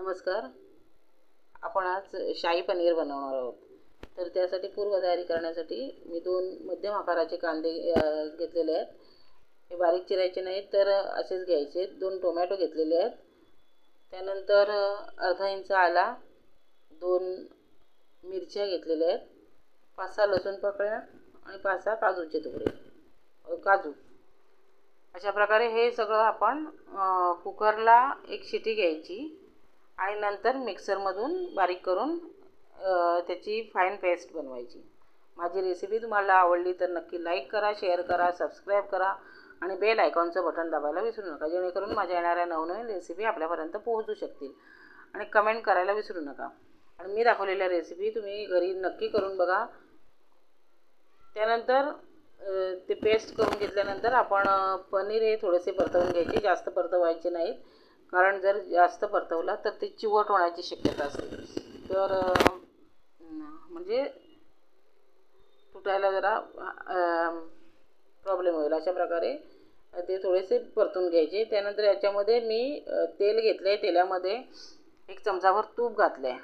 नमस्कार. आपण आज शाही पनीर बनवणार आहोत. तर त्यासाठी पूर्वतयारी करण्यासाठी मी 2 मध्यम आकाराचे कांदे घेतलेले आहेत. हे बारीक चिरायचे नाहीत, तर असेच घ्यायचे. 2 टोमॅटो घेतलेले आहेत. त्यानंतर अर्धा इंच आला, 2 मिरच्या घेतलेल्या आहेत, 5-6 लसूण पाकळ्या आणि 5-6 काजूचे तुकडे काजू. अशा प्रकारे हे सगळं आपण कुकरला एक शिटी घ्यायची आणि नंतर मिक्सरमधून बारीक करून त्याची फाईन पेस्ट बनवायची. माझी रेसिपी तुम्हाला आवडली तर नक्की लाईक करा, शेअर करा, सबस्क्राईब करा आणि बेल आयकॉनचं बटन दाबायला विसरू नका, जेणेकरून माझ्या येणाऱ्या नवनवीन रेसिपी आपल्यापर्यंत पोहोचू शकतील. आणि कमेंट करायला विसरू नका. आणि मी दाखवलेल्या रेसिपी तुम्ही घरी नक्की करून बघा. त्यानंतर ते पेस्ट करून घेतल्यानंतर आपण पनीर हे थोडेसे परतवून घ्यायचे, जास्त परतवायचे नाहीत, कारण जर जास्त परतवला तर ते चिवट होण्याची शक्यता असते. तर म्हणजे तुटायला जरा प्रॉब्लेम होईल. अशा प्रकारे ते थोडेसे परतून घ्यायचे. त्यानंतर याच्यामध्ये मी तेल घेतलं आहे. तेलामध्ये 1 चमचाभर तूप घातलं आहे.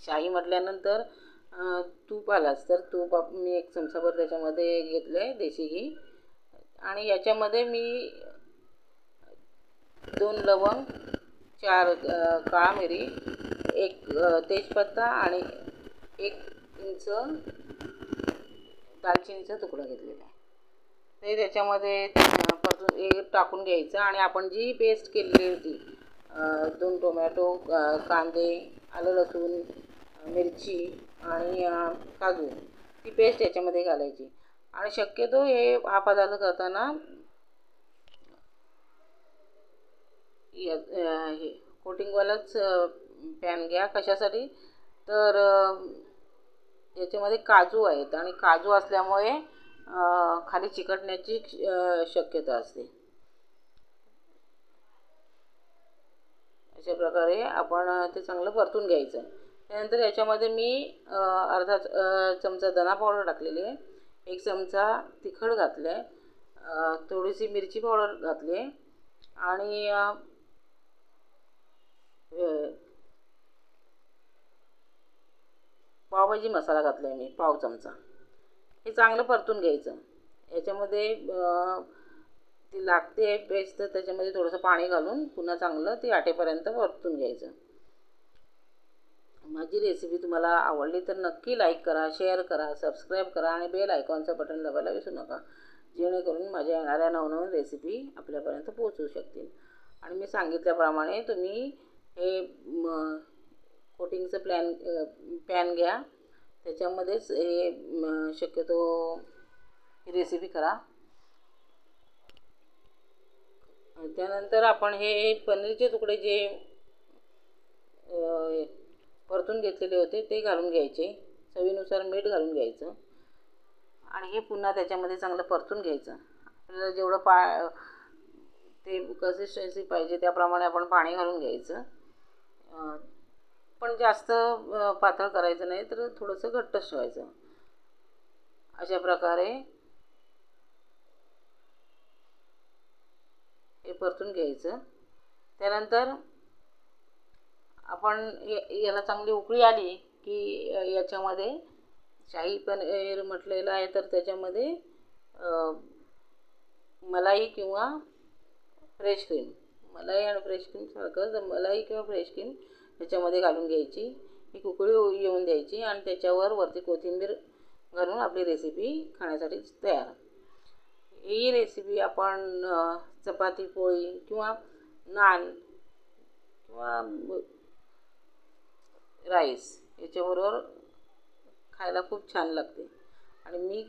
शाही म्हटल्यानंतर तूप आलाच, तर तूप मी 1 चमचाभर त्याच्यामध्ये घेतलं आहे, देशी घी. आणि याच्यामध्ये मी 2 लवंग, 4 काळा मिरी, 1 तेजपत्ता आणि 1 इंच दालचिनीचा तुकडा घेतलेला आहे. ते त्याच्यामध्ये परतून टाकून घ्यायचं. आणि आपण जी पेस्ट केलेली होती, 2 टोमॅटो, कांदे, आलं लसूण, मिरची आणि काजू, ती पेस्ट याच्यामध्ये घालायची. आणि शक्यतो हा पदार्थ करताना हे कोटिंगवालाच पॅन घ्या. कशासाठी? तर याच्यामध्ये काजू आहेत आणि काजू असल्यामुळे खाली चिकटण्याची शक्यता असते. अशा प्रकारे आपण ते चांगलं परतून घ्यायचं. त्यानंतर याच्यामध्ये मी अर्धा चमचा धना पावडर टाकलेली आहे, 1 चमचा तिखट घातलं आहे, थोडीशी मिरची पावडर घातली आहे आणि पावभाजी मसाला घातला आहे मी 1/2 चमचा. हे चांगलं परतून घ्यायचं. याच्यामध्ये ती लागते पेस्ट, तर त्याच्यामध्ये थोडंसं पाणी घालून पुन्हा चांगलं ती आटेपर्यंत परतून घ्यायचं. माझी रेसिपी तुम्हाला आवडली तर नक्की लाईक करा, शेअर करा, सबस्क्राईब करा आणि बेल आयकॉनचं बटन दाबायला विसरू नका, जेणेकरून माझ्या येणाऱ्या नवनवीन रेसिपी आपल्यापर्यंत पोहोचू शकतील. आणि मी सांगितल्याप्रमाणे तुम्ही हे कोटिंगचं पॅन घ्या, त्याच्यामध्येच हे शक्यतो रेसिपी करा. त्यानंतर आपण हे पनीरचे तुकडे जे परतून घेतलेले होते ते घालून घ्यायचे. चवीनुसार मीठ घालून घ्यायचं आणि हे पुन्हा त्याच्यामध्ये चांगलं परतून घ्यायचं. आपल्याला जेवढं ते कन्सिस्टन्सी पाहिजे त्याप्रमाणे आपण पाणी घालून घ्यायचं. पण जास्त पातळ करायचं नाही, तर थोडंसं घट्टच ठेवायचं. अशा प्रकारे हे परतून घ्यायचं. त्यानंतर आपण याला चांगली उकळी आली की याच्यामध्ये शाही पनीर म्हटलेलं आहे, तर त्याच्यामध्ये मलाई किंवा फ्रेश क्रीम, मलाई आणि फ्रेश क्रीम सारखं, तर मलाई किंवा फ्रेश क्रीम याच्यामध्ये घालून घ्यायची. एक उकळी येऊन द्यायची आणि त्याच्यावर वरती कोथिंबीर घालून आपली रेसिपी खाण्यासाठी तयार. ही रेसिपी आपण चपाती, पोळी किंवा नान किंवा राईस याच्याबरोबर खायला खूप छान लागते. आणि मी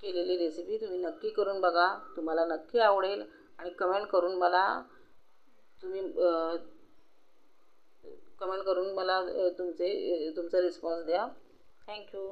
केलेली रेसिपी तुम्ही नक्की करून बघा, तुम्हाला नक्की आवडेल. आणि कमेंट करून मला तुमचा रिस्पॉन्स द्या. थँक्यू.